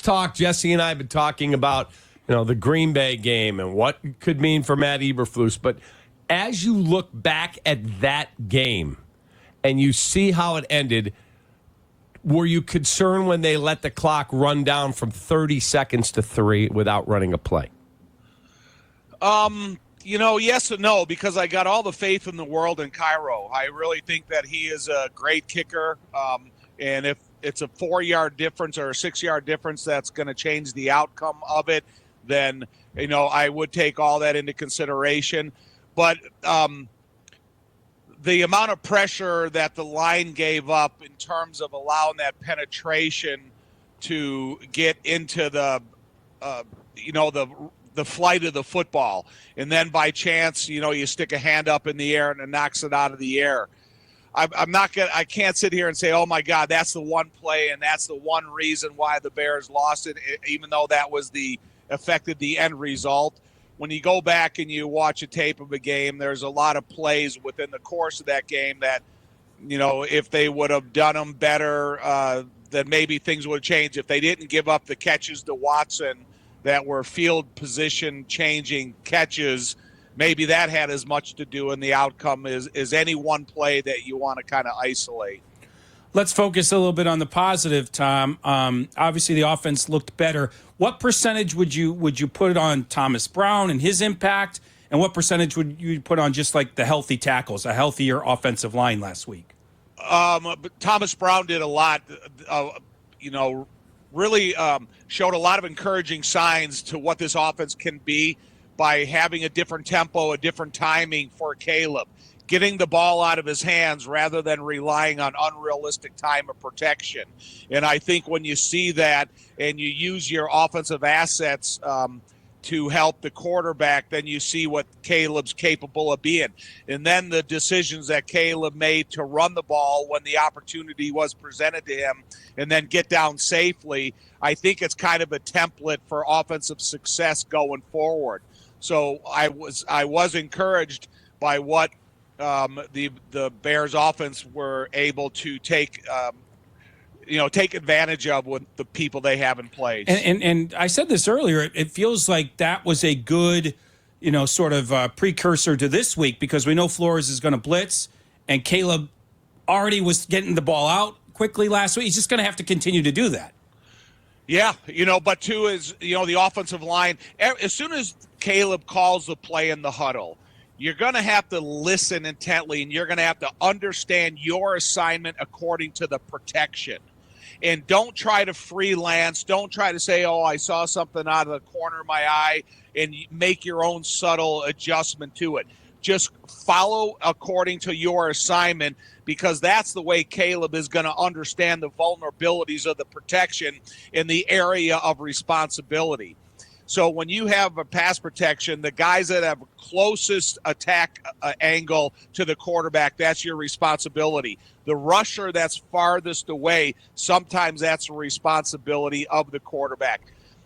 talk, Jesse and I have been talking about, the Green Bay game and what it could mean for Matt Eberflus. But as you look back at that game and you see how it ended, were you concerned when they let the clock run down from 30 seconds to 3 without running a play? Yes and no, because I got all the faith in the world in Cairo. I really think that he is a great kicker. And if it's a 4-yard difference or a 6-yard difference that's going to change the outcome of it, then, I would take all that into consideration. But the amount of pressure that the line gave up in terms of allowing that penetration to get into the flight of the football, and then by chance, you stick a hand up in the air and it knocks it out of the air. I can't sit here and say, oh my God, that's the one play and that's the one reason why the Bears lost it, even though that was affected the end result. When you go back and you watch a tape of a game, there's a lot of plays within the course of that game that, if they would have done them better, then maybe things would have changed. If they didn't give up the catches to Watson that were field position changing catches, maybe that had as much to do in the outcome as any one play that you want to kind of isolate. Let's focus a little bit on the positive, Tom. Obviously, the offense looked better. What percentage would you put on Thomas Brown and his impact, and what percentage would you put on just like the healthy tackles, a healthier offensive line last week? Thomas Brown did a lot, really showed a lot of encouraging signs to what this offense can be by having a different tempo, a different timing for Caleb, getting the ball out of his hands rather than relying on unrealistic time of protection. And I think when you see that and you use your offensive assets to help the quarterback, then you see what Caleb's capable of being. And then the decisions that Caleb made to run the ball when the opportunity was presented to him and then get down safely, I think it's kind of a template for offensive success going forward. So I was encouraged by what the Bears offense were able to take advantage of with the people they have in place. And I said this earlier, it feels like that was a good, sort of precursor to this week, because we know Flores is going to blitz, and Caleb already was getting the ball out quickly last week. He's just going to have to continue to do that. Yeah, but too is, the offensive line, as soon as Caleb calls the play in the huddle, you're going to have to listen intently, and you're going to have to understand your assignment according to the protection. And don't try to freelance. Don't try to say, oh, I saw something out of the corner of my eye, and make your own subtle adjustment to it. Just follow according to your assignment, because that's the way Caleb is going to understand the vulnerabilities of the protection in the area of responsibility. So when you have a pass protection, the guys that have closest attack angle to the quarterback, that's your responsibility. The rusher that's farthest away, sometimes that's a responsibility of the quarterback.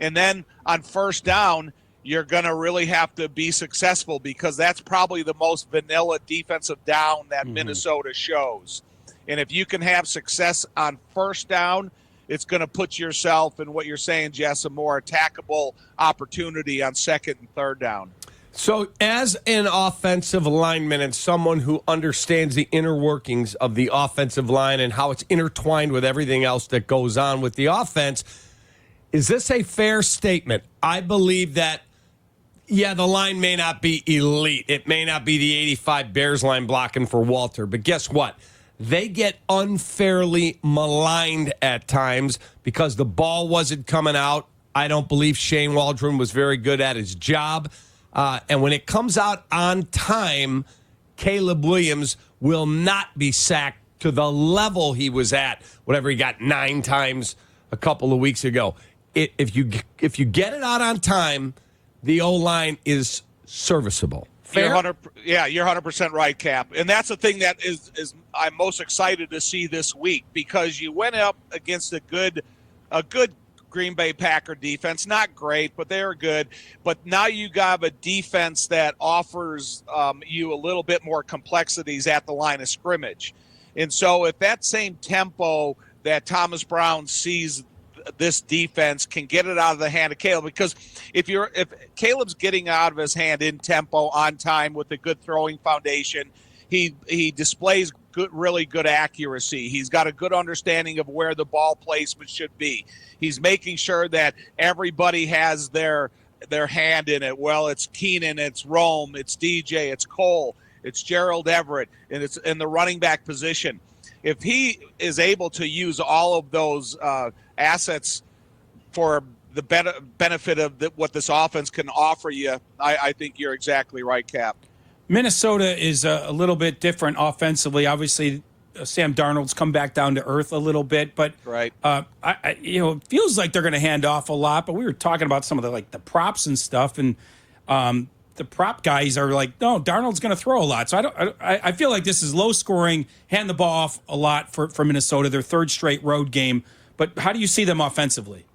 And then on first down, you're going to really have to be successful, because that's probably the most vanilla defensive down that Minnesota shows. And if you can have success on first down, it's going to put yourself in what you're saying, Jess, a more attackable opportunity on second and third down. So as an offensive lineman and someone who understands the inner workings of the offensive line and how it's intertwined with everything else that goes on with the offense, is this a fair statement? I believe that, yeah, the line may not be elite. It may not be the 85 Bears line blocking for Walter. But guess what? They get unfairly maligned at times because the ball wasn't coming out. I don't believe Shane Waldron was very good at his job. And when it comes out on time, Caleb Williams will not be sacked to the level he was at, whatever he got 9 times a couple of weeks ago. If you get it out on time, the O-line is serviceable. Fair? You're 100% right, Kap. And that's the thing that is I'm most excited to see this week, because you went up against a good Green Bay Packer defense. Not great, but they're good. But now you got a defense that offers you a little bit more complexities at the line of scrimmage. And so if that same tempo that Thomas Brown sees this defense can get it out of the hand of Caleb. Because if Caleb's getting out of his hand in tempo, on time, with a good throwing foundation, he displays really good accuracy. He's got a good understanding of where the ball placement should be. He's making sure that everybody has their hand in it. Well, it's Keenan, it's Rome, it's DJ, it's Cole, it's Gerald Everett, and it's in the running back position. If he is able to use all of those assets for the benefit of what this offense can offer you, I think you're exactly right, Kap. Minnesota is a little bit different offensively. Obviously, Sam Darnold's come back down to earth a little bit, but right. It feels like they're going to hand off a lot. But we were talking about some of the props and stuff, and the prop guys are like, no, Darnold's going to throw a lot. So I feel like this is low scoring, hand the ball off a lot for Minnesota. Their third straight road game. But how do you see them offensively?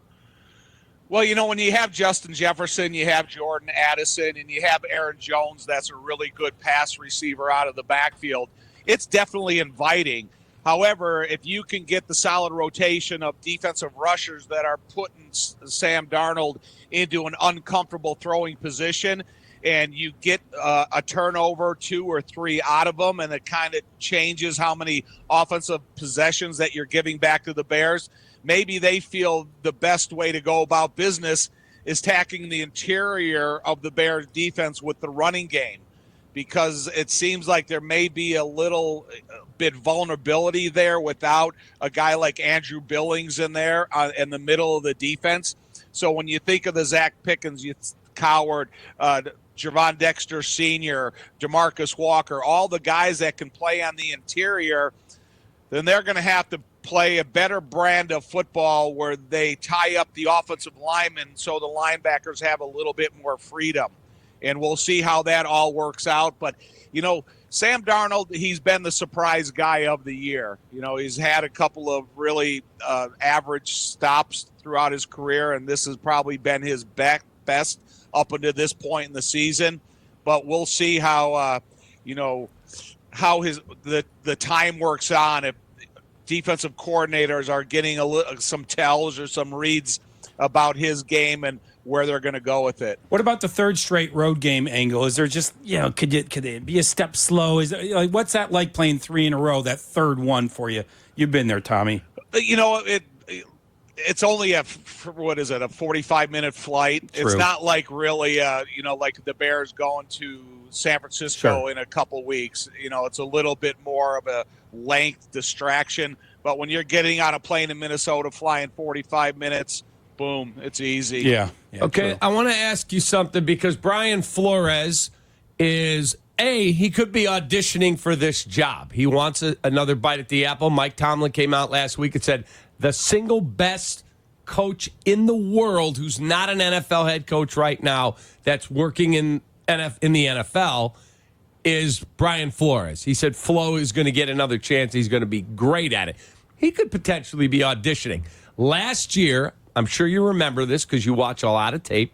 Well, when you have Justin Jefferson, you have Jordan Addison, and you have Aaron Jones, that's a really good pass receiver out of the backfield, it's definitely inviting. However, if you can get the solid rotation of defensive rushers that are putting Sam Darnold into an uncomfortable throwing position, and you get a turnover, 2 or 3 out of them, and it kind of changes how many offensive possessions that you're giving back to the Bears, maybe they feel the best way to go about business is attacking the interior of the Bears defense with the running game, because it seems like there may be a little bit vulnerability there without a guy like Andrew Billings in there in the middle of the defense. So when you think of the Zach Pickens, Coward, Javon Dexter Sr., DeMarcus Walker, all the guys that can play on the interior, then they're going to have to play a better brand of football where they tie up the offensive linemen so the linebackers have a little bit more freedom. And we'll see how that all works out. But, Sam Darnold, he's been the surprise guy of the year. He's had a couple of really average stops throughout his career, and this has probably been his best up until this point in the season. But we'll see how, how the time works on, if defensive coordinators are getting some tells or some reads about his game and where they're going to go with it. What about the third straight road game angle? Is there just, could it be a step slow? Is there, what's that like playing 3 in a row, that third one for you? You've been there, Tommy. It's only a 45-minute flight. True. It's not like really, like the Bears going to San Francisco in a couple weeks. It's a little bit more of a length distraction. But when you're getting on a plane in Minnesota, flying 45 minutes, boom, it's easy. Yeah. Okay, true. I want to ask you something, because Brian Flores is, he could be auditioning for this job. He wants another bite at the apple. Mike Tomlin came out last week and said the single best coach in the world who's not an NFL head coach right now that's working in the NFL is Brian Flores. He said Flo is going to get another chance. He's going to be great at it. He could potentially be auditioning. Last year, I'm sure you remember this because you watch a lot of tape,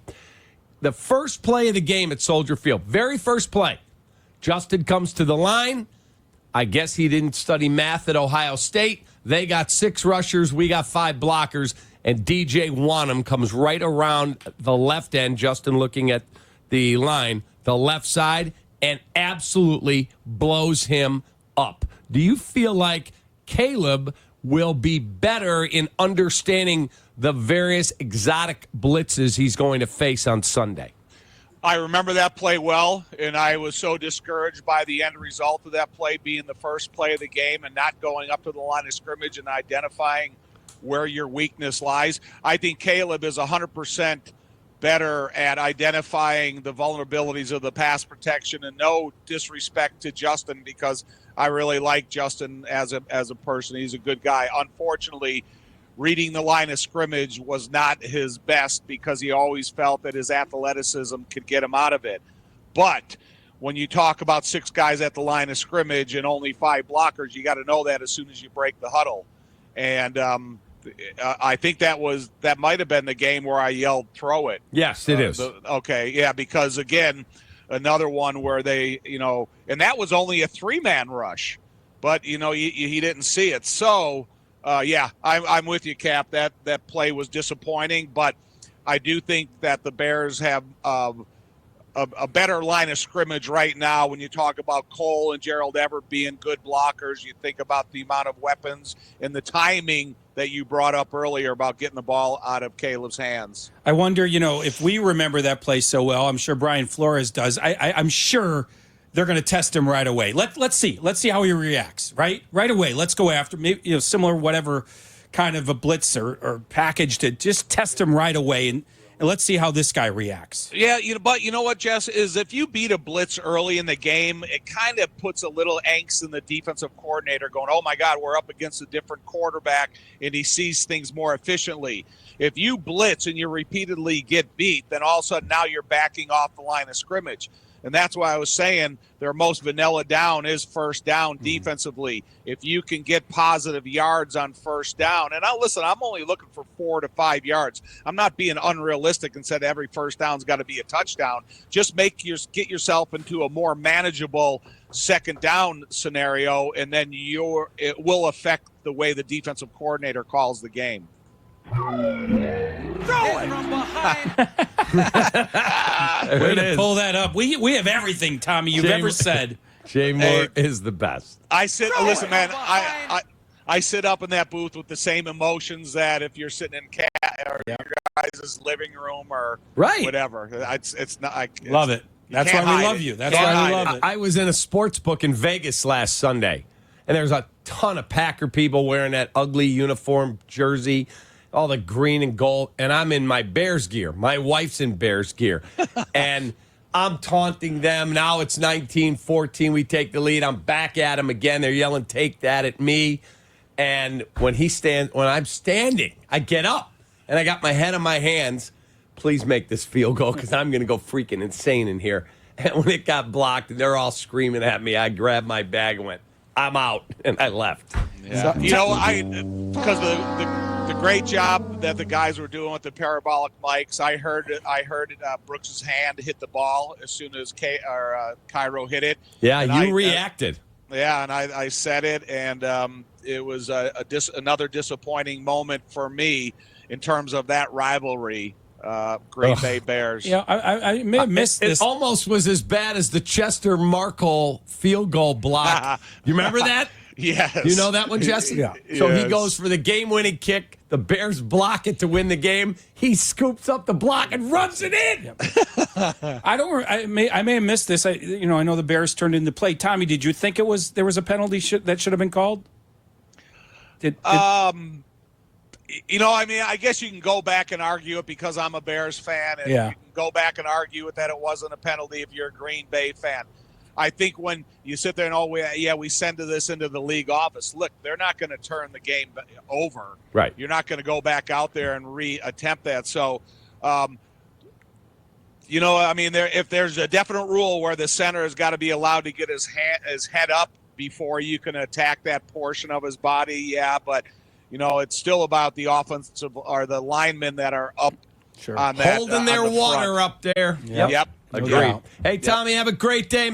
the first play of the game at Soldier Field, very first play, Justin comes to the line. I guess he didn't study math at Ohio State. They got 6 rushers. We got 5 blockers. And DJ Wanham comes right around the left end, Justin looking at the line, the left side, and absolutely blows him up. Do you feel like Caleb will be better in understanding the various exotic blitzes he's going to face on Sunday? I remember that play well, and I was so discouraged by the end result of that play being the first play of the game and not going up to the line of scrimmage and identifying where your weakness lies. I think Caleb is 100% better at identifying the vulnerabilities of the pass protection, and no disrespect to Justin, because I really like Justin as a person. He's a good guy. Unfortunately, reading the line of scrimmage was not his best because he always felt that his athleticism could get him out of it. But when you talk about 6 guys at the line of scrimmage and only 5 blockers, you got to know that as soon as you break the huddle. And I think that might have been the game where I yelled, "Throw it." Yes, it is. Because again, another one where they, and that was only a 3-man rush, but he didn't see it. So Yeah, I'm with you, Cap. That play was disappointing, but I do think that the Bears have a better line of scrimmage right now. When you talk about Cole and Gerald Everett being good blockers, you think about the amount of weapons and the timing that you brought up earlier about getting the ball out of Caleb's hands. I wonder, if we remember that play so well, I'm sure Brian Flores does. I'm sure they're going to test him right away. Let's see how he reacts. Right away. Let's go after maybe similar whatever kind of a blitz or package to just test him right away and let's see how this guy reacts. Yeah, but you know what, Jess, is if you beat a blitz early in the game, it kind of puts a little angst in the defensive coordinator going, oh, my God, we're up against a different quarterback, and he sees things more efficiently. If you blitz and you repeatedly get beat, then all of a sudden now you're backing off the line of scrimmage. And that's why I was saying their most vanilla down is first down defensively. If you can get positive yards on first down, and listen, I'm only looking for 4 to 5 yards. I'm not being unrealistic and said every first down's got to be a touchdown. Just get yourself into a more manageable second down scenario, and then it will affect the way the defensive coordinator calls the game. Throw it from behind. Way to pull that up. We have everything, Tommy, you've ever said. Jay Moore is the best. Listen, man, I sit up in that booth with the same emotions that if you're sitting in your guys' living room or whatever. It's not. Love it. That's why we love you. That's why we love it. I was in a sports book in Vegas last Sunday, and there was a ton of Packer people wearing that ugly uniform jersey, all the green and gold, and I'm in my Bears gear. My wife's in Bears gear. And I'm taunting them. Now it's 19-14. We take the lead. I'm back at them again. They're yelling, take that at me. And when I'm standing, I get up, and I got my head in my hands. Please make this field goal because I'm going to go freaking insane in here. And when it got blocked and they're all screaming at me, I grabbed my bag and went, I'm out, and I left. Yeah. Because the great job that the guys were doing with the parabolic mics, I heard Brooks's hand hit the ball as soon as Cairo hit it. Yeah, and you reacted. Yeah, and I said it, and it was another disappointing moment for me in terms of that rivalry. Green Bay Bears. Yeah, I may have missed this. It almost was as bad as the Chester Markle field goal block. You remember that? Yes. You know that one, Jesse? Yeah. So he goes for the game-winning kick. The Bears block it to win the game. He scoops up the block and runs it in. Yep. I may have missed this. I know the Bears turned into play. Tommy, did you think there was a penalty that should have been called? I guess you can go back and argue it because I'm a Bears fan, and you can go back and argue it that it wasn't a penalty if you're a Green Bay fan. I think when you sit there and, we send this into the league office, look, they're not going to turn the game over. Right. You're not going to go back out there and re-attempt that. So, if there's a definite rule where the center has got to be allowed to get his head up before you can attack that portion of his body, but – it's still about the offensive or the linemen that are up on that. Holding their water front. Up there. Yep. Agreed. Hey, Tommy, have a great day.